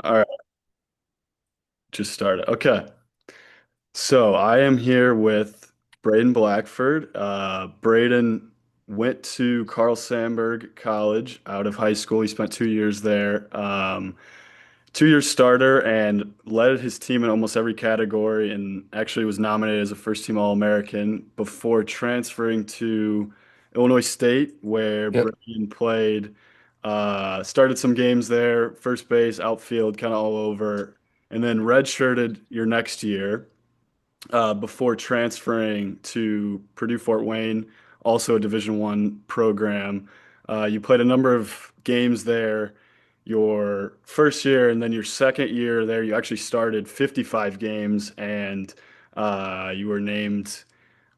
All right, just started. Okay. So I am here with Braedon Blackford. Braedon went to Carl Sandburg College out of high school. He spent 2 years there. 2 year starter and led his team in almost every category and actually was nominated as a first team All-American before transferring to Illinois State, where Yep. Braedon played, started some games there, first base, outfield, kind of all over, and then redshirted your next year before transferring to Purdue Fort Wayne, also a Division One program. You played a number of games there your first year, and then your second year there, you actually started 55 games, and you were named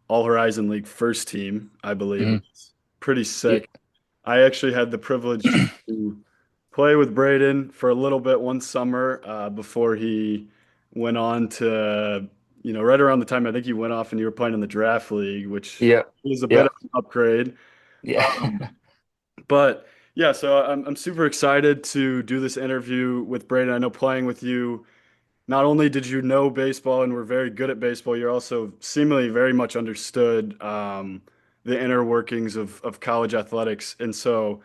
All Horizon League first team, I believe, hmm which is pretty Yeah. sick. I actually had the privilege to play with Braedon for a little bit one summer before he went on to, right around the time I think you went off and you were playing in the draft league, which Yep. is a bit of Yep. an upgrade. Yeah. But yeah, so I'm super excited to do this interview with Braedon. I know playing with you, not only did you know baseball and were very good at baseball, you're also seemingly very much understood the inner workings of college athletics. And so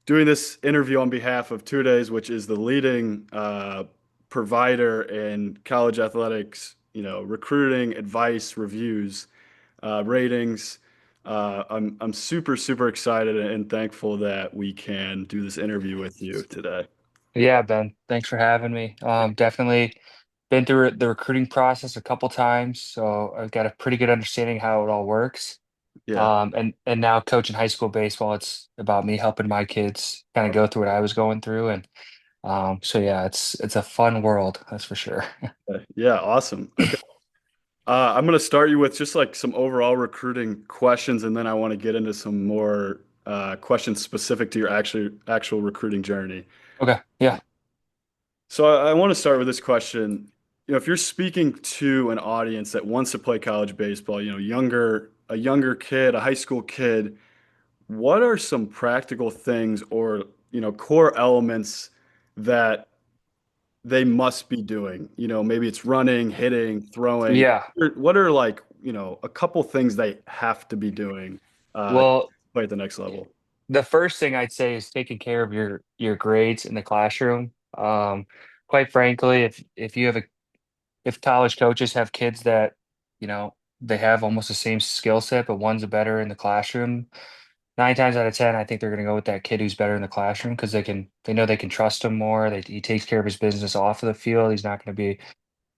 doing this interview on behalf of Two Days, which is the leading provider in college athletics, recruiting, advice, reviews, ratings. I'm super excited and thankful that we can do this interview with you today. Yeah, Ben. Thanks for having me. Definitely been through the recruiting process a couple times, so I've got a pretty good understanding how it all works. Yeah. And now coaching high school baseball, it's about me helping my kids kind of go through what I was going through. And so yeah, it's a fun world, that's for sure. Yeah, awesome. Okay. I'm going to start you with just like some overall recruiting questions, and then I want to get into some more questions specific to your actual recruiting journey. Okay. Yeah. So I want to start with this question. If you're speaking to an audience that wants to play college baseball, a younger kid, a high school kid, what are some practical things or, core elements that they must be doing? Maybe it's running, hitting, throwing. Yeah. What are like, a couple things they have to be doing to Well, play at the next level? the first thing I'd say is taking care of your grades in the classroom. Quite frankly, if you have a if college coaches have kids that, you know, they have almost the same skill set, but one's better in the classroom, 9 times out of 10, I think they're going to go with that kid who's better in the classroom because they know they can trust him more. He takes care of his business off of the field. He's not going to be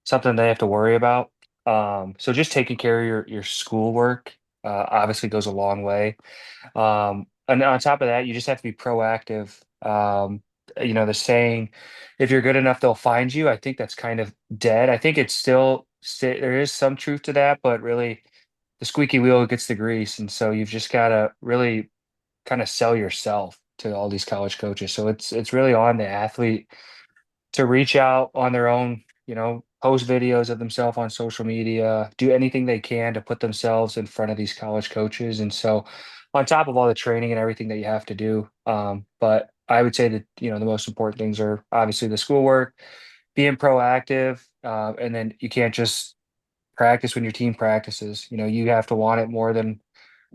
something they have to worry about. So just taking care of your schoolwork obviously goes a long way. And on top of that, you just have to be proactive. The saying, if you're good enough, they'll find you. I think that's kind of dead. I think it's there is some truth to that, but really the squeaky wheel gets the grease. And so you've just got to really kind of sell yourself to all these college coaches. So it's really on the athlete to reach out on their own, post videos of themselves on social media, do anything they can to put themselves in front of these college coaches. And so, on top of all the training and everything that you have to do, but I would say that, the most important things are obviously the schoolwork, being proactive, and then you can't just practice when your team practices. You have to want it more than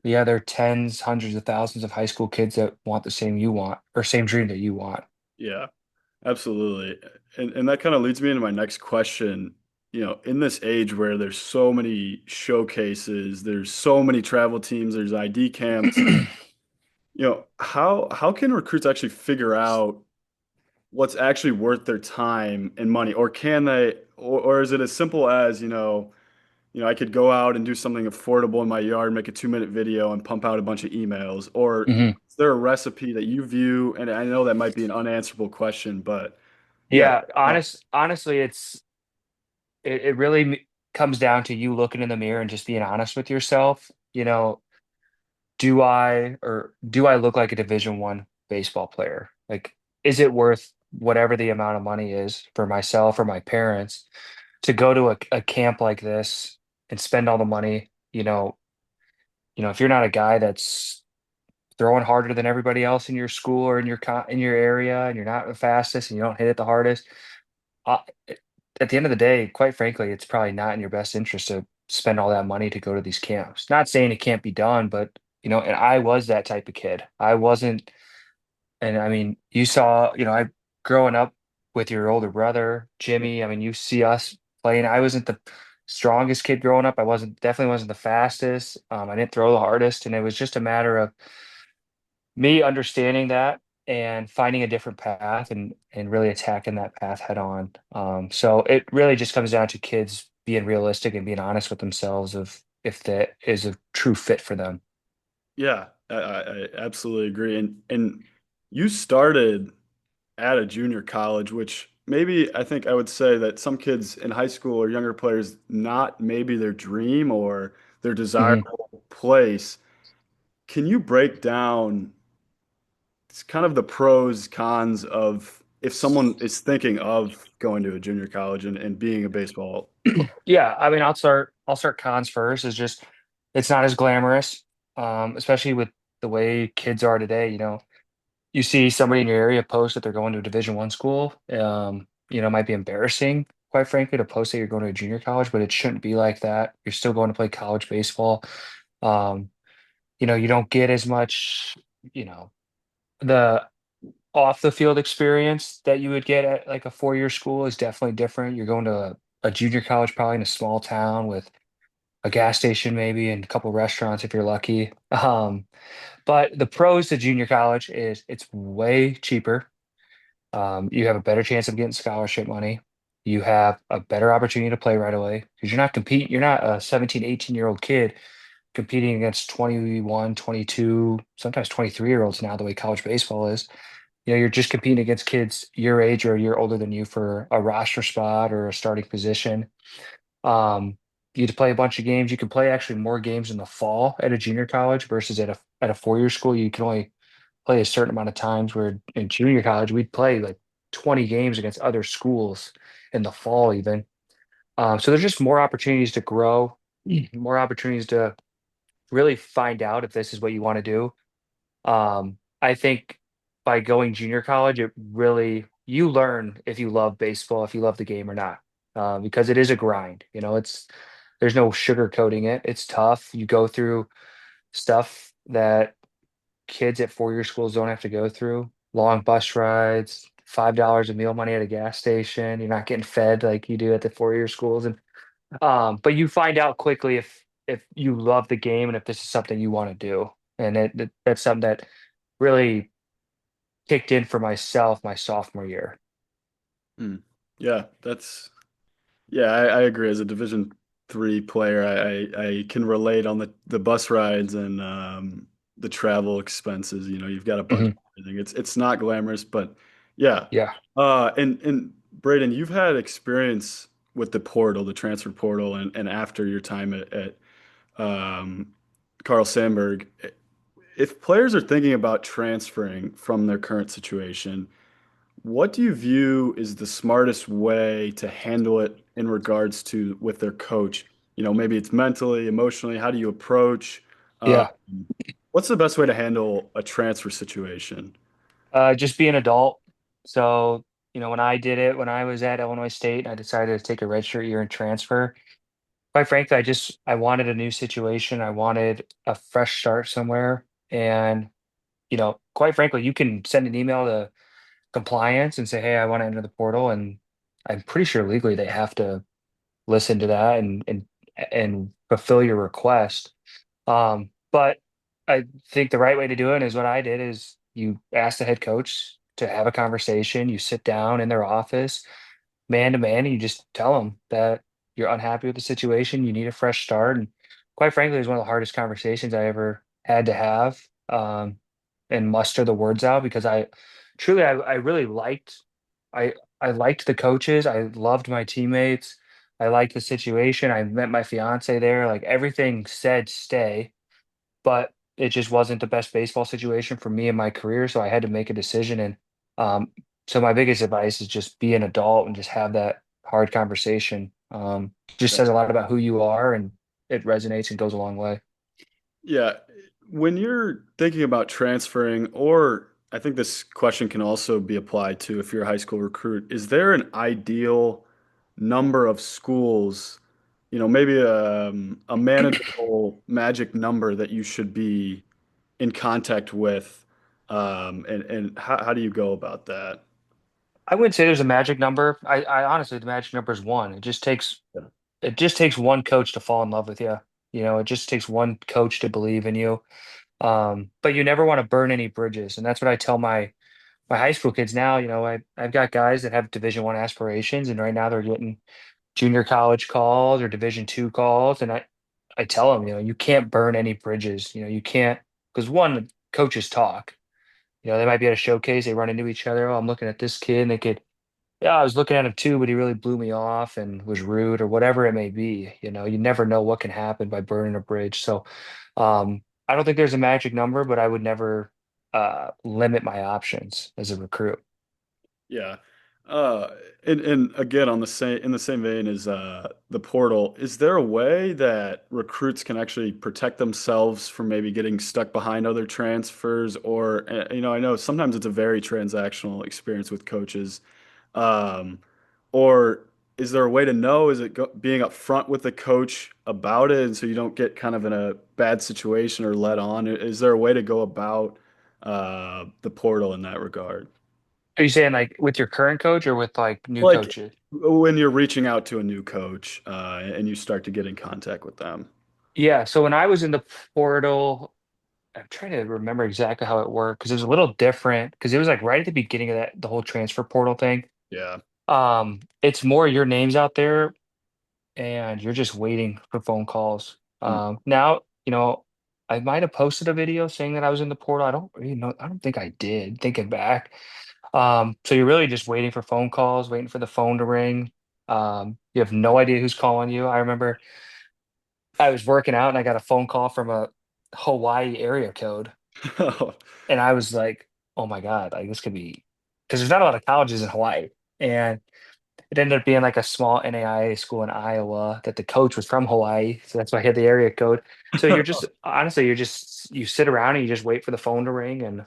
the other tens, hundreds of thousands of high school kids that want the same you want or same dream that you want. Yeah. Absolutely. And that kind of leads me into my next question. In this age where there's so many showcases, there's so many travel teams, there's ID camps, how can recruits actually figure out what's actually worth their time and money? Or can they, or is it as simple as, I could go out and do something affordable in my yard, make a 2 minute video and pump out a bunch of emails? Or Mhm. is there a recipe that you view? And I know that might be an unanswerable question, but yeah. Yeah, honestly, it really comes down to you looking in the mirror and just being honest with yourself. Do I look like a Division 1 baseball player? Like, is it worth whatever the amount of money is for myself or my parents to go to a camp like this and spend all the money? If you're not a guy that's throwing harder than everybody else in your school or in your area, and you're not the fastest and you don't hit it the hardest, uh, at the end of the day, quite frankly, it's probably not in your best interest to spend all that money to go to these camps. Not saying it can't be done, but and I was that type of kid. I wasn't, and I mean, you saw, I growing up with your older brother, Jimmy. I mean, you see us playing. I wasn't the strongest kid growing up. I definitely wasn't the fastest. I didn't throw the hardest, and it was just a matter of me understanding that and finding a different path and really attacking that path head on. So it really just comes down to kids being realistic and being honest with themselves of if that is a true fit for them. Yeah, I absolutely agree. And you started at a junior college, which maybe I think I would say that some kids in high school or younger players, not maybe their dream or their Mhm. desirable place. Can you break down it's kind of the pros, cons of if someone is thinking of going to a junior college and being a baseball player? Yeah, I mean, I'll start cons first. Is just it's not as glamorous, especially with the way kids are today. You see somebody in your area post that they're going to a Division I school. It might be embarrassing, quite frankly, to post that you're going to a junior college, but it shouldn't be like that. You're still going to play college baseball. Um, you don't get as much, the off the field experience that you would get at like a 4-year school is definitely different. You're going to a junior college, probably in a small town with a gas station maybe and a couple restaurants if you're lucky. But the pros to junior college is it's way cheaper. You have a better chance of getting scholarship money. You have a better opportunity to play right away because you're not a 17, 18-year-old kid competing against 21, 22, sometimes 23-year-olds now, the way college baseball is. You're just competing against kids your age or a year older than you for a roster spot or a starting position. Um, you get to play a bunch of games. You can play actually more games in the fall at a junior college versus at a 4-year school. You can only play a certain amount of times, where in junior college we'd play like 20 games against other schools in the fall even. So there's just more opportunities to grow, more opportunities to really find out if this is what you want to do. I think by going junior college, it really you learn if you love baseball, if you love the game or not, because it is a grind. There's no sugarcoating it. It's tough. You go through stuff that kids at 4-year schools don't have to go through. Long bus rides, $5 of meal money at a gas station. You're not getting fed like you do at the 4-year schools, and but you find out quickly if you love the game and if this is something you want to do. And that's something that really kicked in for myself my sophomore year. Hmm. Yeah, that's yeah, I agree. As a Division III player, I can relate on the bus rides and the travel expenses. You've got a bunch Mhm. of everything. It's not glamorous, but yeah. Yeah, And Braden, you've had experience with the portal, the transfer portal, and after your time at Carl Sandburg. If players are thinking about transferring from their current situation, what do you view is the smartest way to handle it in regards to with their coach? Maybe it's mentally, emotionally. How do you approach? Um, yeah. what's the best way to handle a transfer situation? Just be an adult. So, when I did it, when I was at Illinois State, I decided to take a redshirt year and transfer. Quite frankly, I wanted a new situation. I wanted a fresh start somewhere. And, quite frankly, you can send an email to compliance and say, "Hey, I want to enter the portal." And I'm pretty sure legally they have to listen to that and fulfill your request. But I think the right way to do it is what I did is you ask the head coach to have a conversation. You sit down in their office, man to man, and you just tell them that you're unhappy with the situation. You need a fresh start. And quite frankly, it was one of the hardest conversations I ever had to have, and muster the words out because I really I, I liked the coaches. I loved my teammates. I liked the situation. I met my fiance there. Like everything said stay, but it just wasn't the best baseball situation for me in my career. So I had to make a decision. And um, so my biggest advice is just be an adult and just have that hard conversation. Just says a lot about who you are and it resonates and goes a long way. Yeah, when you're thinking about transferring, or I think this question can also be applied to if you're a high school recruit. Is there an ideal number of schools, maybe a manageable magic number that you should be in contact with? And how do you go about that? I wouldn't say there's a magic number. I honestly, the magic number is one. It just takes one coach to fall in love with you. You know, it just takes one coach to believe in you. But you never want to burn any bridges, and that's what I tell my high school kids now. You know, I've got guys that have Division I aspirations, and right now they're getting junior college calls or Division II calls, and I tell them, you know, you can't burn any bridges. You know, you can't because one, coaches talk. You know, they might be at a showcase, they run into each other. Oh, I'm looking at this kid, and they could, yeah, I was looking at him too, but he really blew me off and was rude or whatever it may be. You know, you never know what can happen by burning a bridge. So, I don't think there's a magic number, but I would never limit my options as a recruit. Yeah. Uh, and again, in the same vein as the portal, is there a way that recruits can actually protect themselves from maybe getting stuck behind other transfers? Or, I know sometimes it's a very transactional experience with coaches. Um, or is there a way to know? Is it being upfront with the coach about it, and so you don't get kind of in a bad situation or let on? Is there a way to go about the portal in that regard? Are you saying like with your current coach or with like new Like coaches? when you're reaching out to a new coach and you start to get in contact with them. Yeah. So when I was in the portal, I'm trying to remember exactly how it worked because it was a little different because it was like right at the beginning of the whole transfer portal thing. Yeah. It's more your name's out there and you're just waiting for phone calls. Mm. Now, you know, I might have posted a video saying that I was in the portal. I don't really know. I don't think I did, thinking back. So you're really just waiting for phone calls, waiting for the phone to ring. You have no idea who's calling you. I remember I was working out and I got a phone call from a Hawaii area code. And I was like, oh my God, like this could be because there's not a lot of colleges in Hawaii. And it ended up being like a small NAIA school in Iowa that the coach was from Hawaii. So that's why I had the area code. So you're just honestly, you sit around and you just wait for the phone to ring. And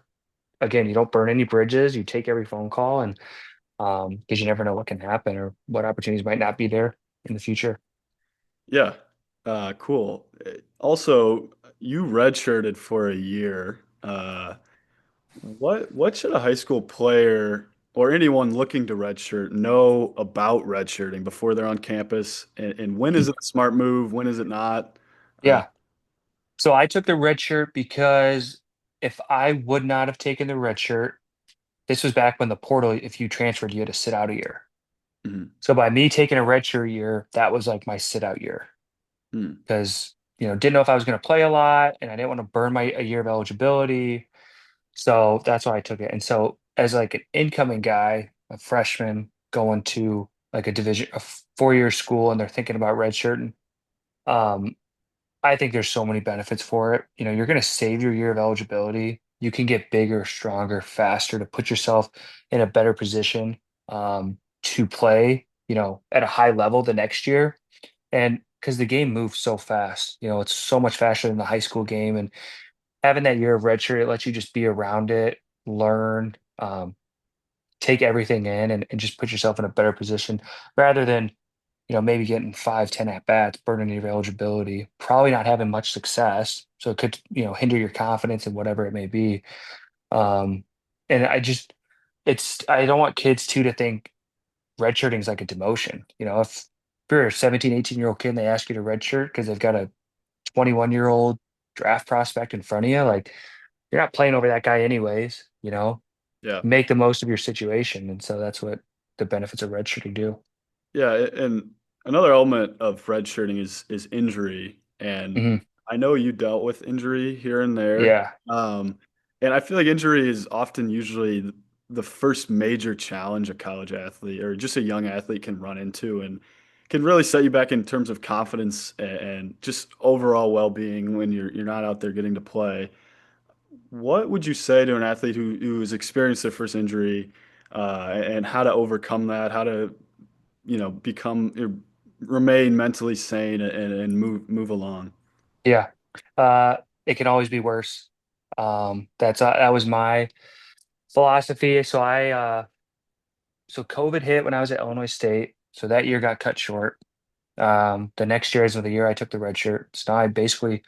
again, you don't burn any bridges. You take every phone call and because you never know what can happen or what opportunities might not be there in the future. Yeah. Cool. Also, you redshirted for a year. What should a high school player or anyone looking to redshirt know about redshirting before they're on campus? And when is it a smart move? When is it not? Uh, Yeah. So I took the red shirt because if I would not have taken the red shirt, this was back when the portal, if you transferred, you had to sit out a year. mhm, So by me taking a redshirt year, that was like my sit out year mhm. because didn't know if I was going to play a lot and I didn't want to burn my a year of eligibility. So that's why I took it. And so as like an incoming guy, a freshman going to like a 4-year school and they're thinking about redshirting, um, I think there's so many benefits for it. You know, you're going to save your year of eligibility. You can get bigger, stronger, faster to put yourself in a better position to play, at a high level the next year. And because the game moves so fast, it's so much faster than the high school game. And having that year of redshirt, it lets you just be around it, learn, take everything in and just put yourself in a better position rather than maybe getting 5, 10 at bats, burning your eligibility, probably not having much success. So it could, hinder your confidence in whatever it may be. Um, and I don't want kids to think redshirting is like a demotion. If you're a 17, 18-year-old kid and they ask you to redshirt because they've got a 21-year-old draft prospect in front of you, like you're not playing over that guy anyways, Yeah. make the most of your situation. And so that's what the benefits of redshirting do. Yeah, and another element of redshirting is injury, and Mhm. I know you dealt with injury here and there, Yeah. and I feel like injury is often usually the first major challenge a college athlete or just a young athlete can run into, and can really set you back in terms of confidence and just overall well-being when you're not out there getting to play. What would you say to an athlete who has experienced their first injury, and how to overcome that, how to become remain mentally sane and move along. Yeah. It can always be worse. That was my philosophy. So COVID hit when I was at Illinois State. So that year got cut short. The next year is the year I took the red shirt. So now I basically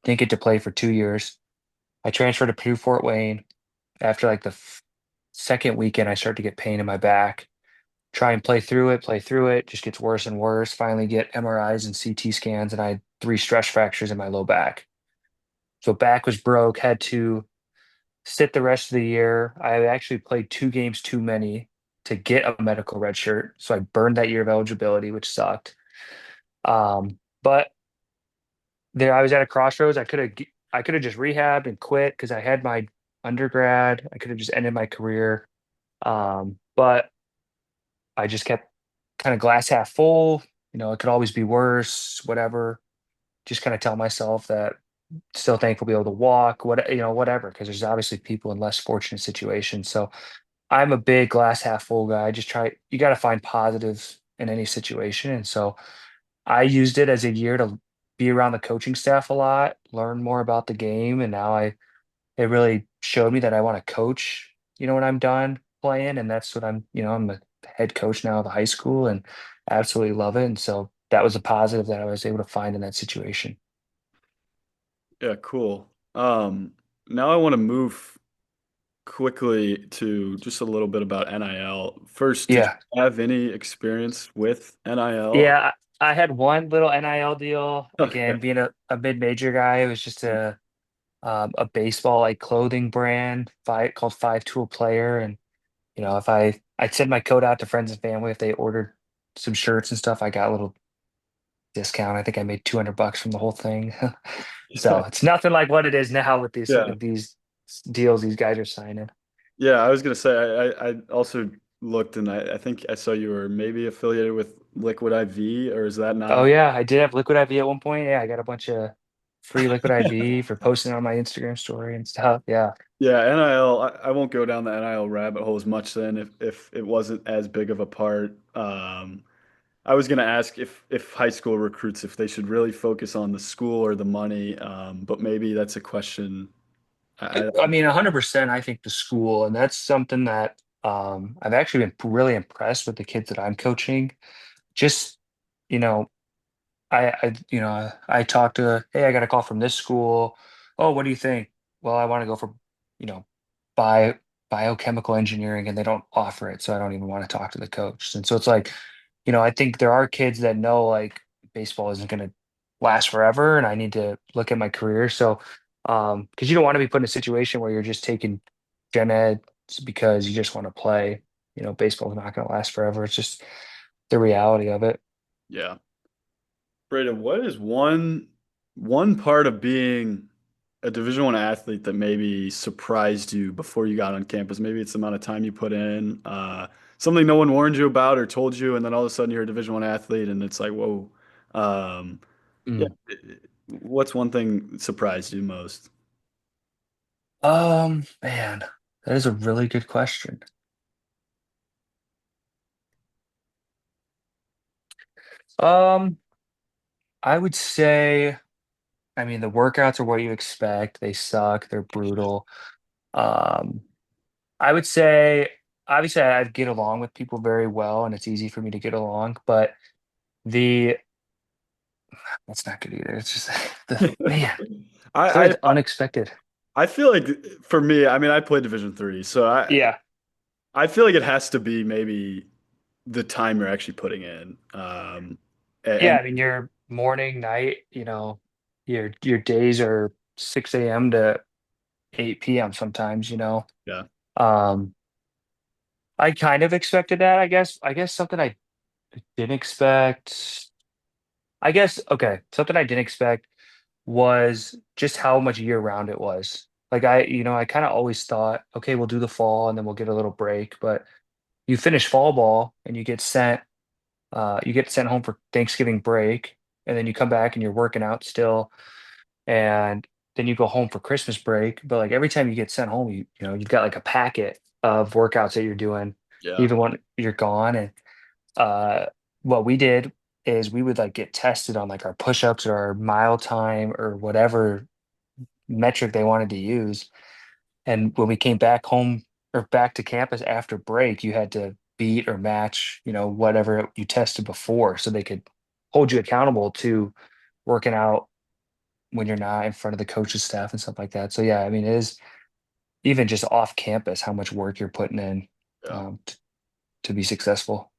didn't get to play for 2 years. I transferred to Purdue Fort Wayne. After like the second weekend, I started to get pain in my back. Try and play through it, just gets worse and worse. Finally get MRIs and CT scans, and I had three stress fractures in my low back. So back was broke, had to sit the rest of the year. I actually played 2 games too many to get a medical red shirt. So I burned that year of eligibility, which sucked. But there I was at a crossroads. I could have just rehabbed and quit because I had my undergrad. I could have just ended my career. But I just kept kind of glass half full. It could always be worse, whatever. Just kind of tell myself that still thankful to be able to walk, whatever, because there's obviously people in less fortunate situations. So I'm a big glass half full guy. Just try, you got to find positives in any situation. And so I used it as a year to be around the coaching staff a lot, learn more about the game. And now it really showed me that I want to coach, when I'm done playing. And that's what I'm the head coach now of the high school and absolutely love it. And so that was a positive that I was able to find in that situation. Yeah, cool. Now I want to move quickly to just a little bit about NIL. First, did Yeah. you have any experience with NIL? Yeah. I had one little NIL deal. Okay. Again, being a mid-major guy, it was just a baseball like clothing brand called Five Tool Player. And if I'd send my code out to friends and family if they ordered some shirts and stuff, I got a little discount. I think I made $200 from the whole thing. So it's nothing like what it is now with these some Yeah. of these deals these guys are signing. Yeah, I was gonna say I also looked and I think I saw you were maybe affiliated with Liquid IV, or is that Oh not? yeah, I did have Liquid IV at one point. Yeah, I got a bunch of free Liquid IV for posting on my Instagram story and stuff. Yeah. Yeah, NIL. I won't go down the NIL rabbit hole as much then if it wasn't as big of a part. I was gonna ask if high school recruits if they should really focus on the school or the money, but maybe that's a question. I I mean, 100%, I think the school, and that's something that I've actually been really impressed with the kids that I'm coaching. Just, you know, I talked to, hey, I got a call from this school. Oh, what do you think? Well, I want to go for, you know, bio biochemical engineering, and they don't offer it, so I don't even want to talk to the coach. And so it's like, I think there are kids that know like baseball isn't going to last forever, and I need to look at my career. So, because you don't want to be put in a situation where you're just taking gen ed because you just want to play. Baseball's not going to last forever. It's just the reality of it. yeah. Braden, what is one part of being a Division I athlete that maybe surprised you before you got on campus? Maybe it's the amount of time you put in, something no one warned you about or told you, and then all of a sudden you're a Division I athlete, and it's like, whoa. Um, yeah. Mm. What's one thing that surprised you most? Man, that is a really good question. Um, I would say, I mean, the workouts are what you expect. They suck. They're brutal. Um, I would say, obviously, I get along with people very well, and it's easy for me to get along. But the that's not good either. It's just the man, I, something unexpected. I feel like for me, I mean, I played Division III, so Yeah, I feel like it has to be maybe the time you're actually putting in. yeah. And I mean, your morning, night. Your days are 6 a.m. to 8 p.m. sometimes. yeah, Um, I kind of expected that, I guess. I guess something I didn't expect. I guess, okay, something I didn't expect was just how much year round it was. Like I kind of always thought, okay, we'll do the fall and then we'll get a little break. But you finish fall ball and you get sent home for Thanksgiving break, and then you come back and you're working out still, and then you go home for Christmas break. But like every time you get sent home, you've got like a packet of workouts that you're doing, yeah, even when you're gone. And uh, what we did is we would like get tested on like our push-ups or our mile time or whatever metric they wanted to use. And when we came back home or back to campus after break, you had to beat or match, whatever you tested before so they could hold you accountable to working out when you're not in front of the coach's staff and stuff like that. So yeah, I mean, it is even just off campus how much work you're putting in Yeah. to be successful.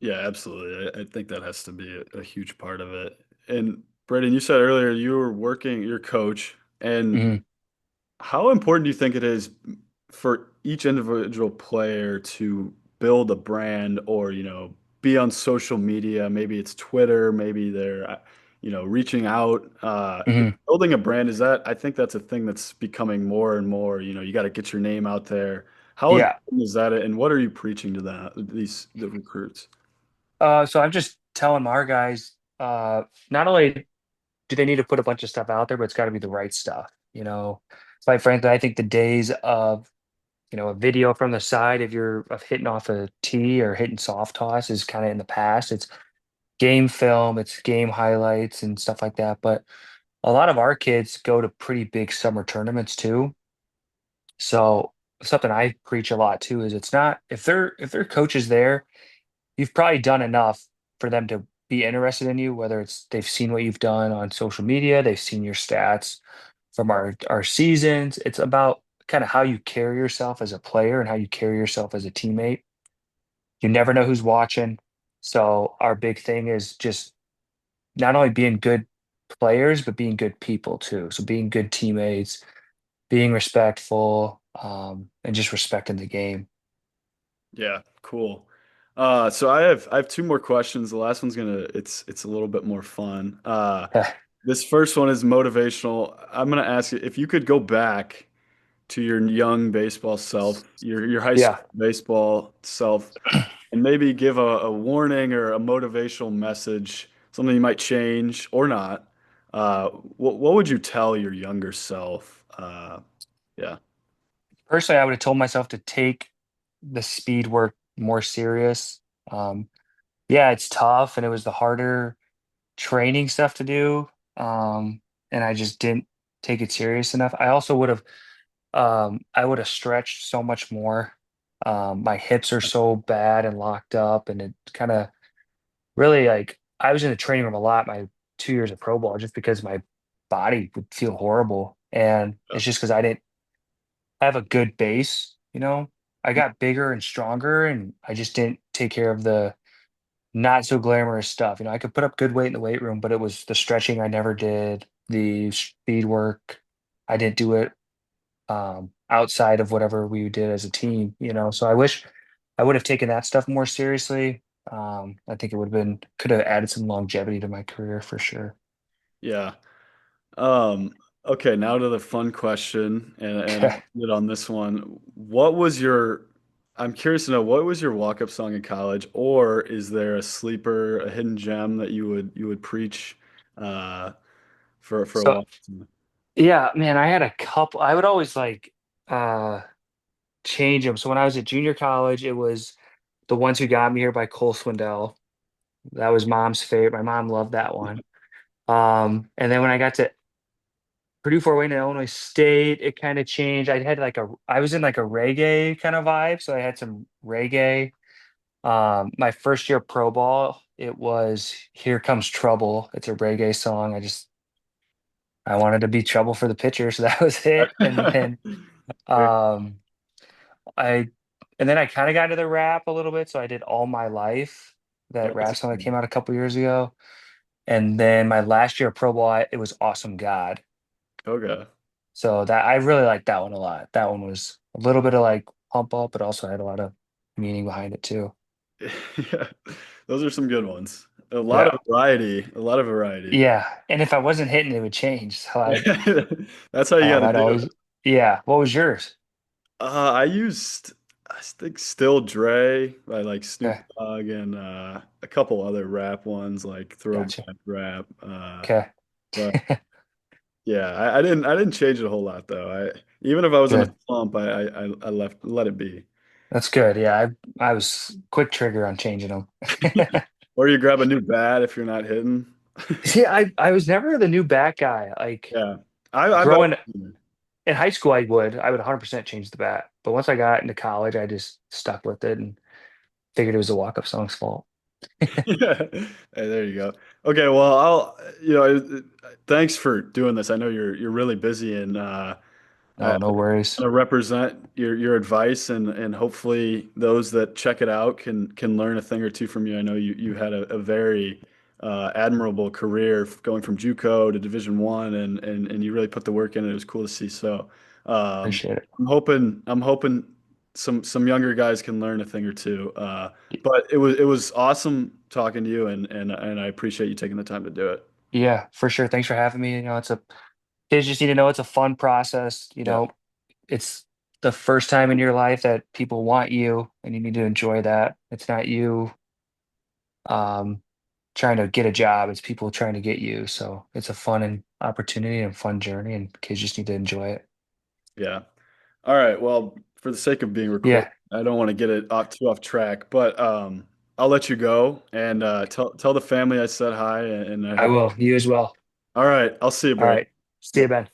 Yeah, absolutely. I think that has to be a huge part of it. And Braden, you said earlier you were working your coach, and Mhm. how important do you think it is for each individual player to build a brand or, be on social media? Maybe it's Twitter, maybe they're, reaching out. Mhm. Building a brand, I think that's a thing that's becoming more and more, you got to get your name out there. How Yeah. important is that? And what are you preaching to the recruits? So I'm just telling our guys, not only do they need to put a bunch of stuff out there, but it's got to be the right stuff. Quite frankly, I think the days of a video from the side if you're of hitting off a tee or hitting soft toss is kind of in the past. It's game film, it's game highlights and stuff like that. But a lot of our kids go to pretty big summer tournaments too. So something I preach a lot too is it's not if their coach is there, you've probably done enough for them to be interested in you, whether it's they've seen what you've done on social media, they've seen your stats from our seasons. It's about kind of how you carry yourself as a player and how you carry yourself as a teammate. You never know who's watching. So our big thing is just not only being good players, but being good people too. So being good teammates, being respectful, and just respecting the game. Yeah, cool. So I have two more questions. The last one's it's a little bit more fun. This first one is motivational. I'm gonna ask you if you could go back to your young baseball self, your high Yeah. school baseball self, and maybe give a warning or a motivational message, something you might change or not. What would you tell your younger self? Yeah, Personally, I would have told myself to take the speed work more serious. Um, yeah, it's tough and it was the harder training stuff to do. And I just didn't take it serious enough. I would have stretched so much more. My hips are so bad and locked up, and it kind of really like I was in the training room a lot my 2 years of pro ball just because my body would feel horrible. And it's just because I didn't have a good base, I got bigger and stronger, and I just didn't take care of the not so glamorous stuff. I could put up good weight in the weight room, but it was the stretching I never did, the speed work. I didn't do it outside of whatever we did as a team. So I wish I would have taken that stuff more seriously. I think it would have been could have added some longevity to my career for sure. yeah. Um, okay, now to the fun question, and Okay. I'll get on this one. What was your, I'm curious to know, what was your walk-up song in college, or is there a sleeper, a hidden gem that you would preach uh for a So walk? yeah, man, I had a couple. I would always like uh change them. So when I was at junior college, it was The Ones Who Got Me Here by Cole Swindell. That was mom's favorite. My mom loved that one. And then when I got to Purdue Fort Wayne and Illinois State, it kind of changed. I was in like a reggae kind of vibe, so I had some reggae. My first year pro ball, it was Here Comes Trouble. It's a reggae song. I wanted to be trouble for the pitcher, so that was it. And then Very- um I and then I kind of got into the rap a little bit, so I did All My Life, Oh, that that's rap a song that good came out a couple years ago. And then my last year of pro ball, it was Awesome God. one. Okay. So that I really liked that one a lot. That one was a little bit of like pump up, but also had a lot of meaning behind it too. Yeah, those are some good ones. A lot of Yeah. variety, a lot of variety. Yeah. And if I wasn't hitting, it would change. So That's how you got to I'd do always, it. yeah. What was yours? I used, I think, Still Dre by like Snoop Okay. Dogg and a couple other rap ones like Gotcha. Throwback Rap. Okay. But yeah, I didn't change it a whole lot though. Even if I was in a Good. slump, I let it be. That's good. Yeah. I was quick trigger on changing them. Or you grab a new bat if you're not hitting. See, I was never the new bat guy. Like Yeah, I'm about. growing in high school, I would 100% change the bat. But once I got into college, I just stuck with it and figured it was a walk-up song's fault. Yeah. Hey, there you go. Okay, well, thanks for doing this. I know you're really busy, and I No, no worries. to represent your advice, and hopefully those that check it out can learn a thing or two from you. I know you had a very admirable career going from JUCO to Division I, and you really put the work in. It was cool to see. So Appreciate it. I'm hoping some younger guys can learn a thing or two. But it was awesome talking to you, and I appreciate you taking the time to do it. Yeah, for sure. Thanks for having me. It's a kids just need to know it's a fun process. Yeah, It's the first time in your life that people want you, and you need to enjoy that. It's not you um, trying to get a job; it's people trying to get you. So it's a fun and opportunity and fun journey, and kids just need to enjoy it. yeah. All right. Well, for the sake of being recorded, Yeah, I don't want to get it off track, but I'll let you go and tell the family I said hi, and I I hope. will. You as well. All right. I'll see you, All Brad. right. See you, Ben.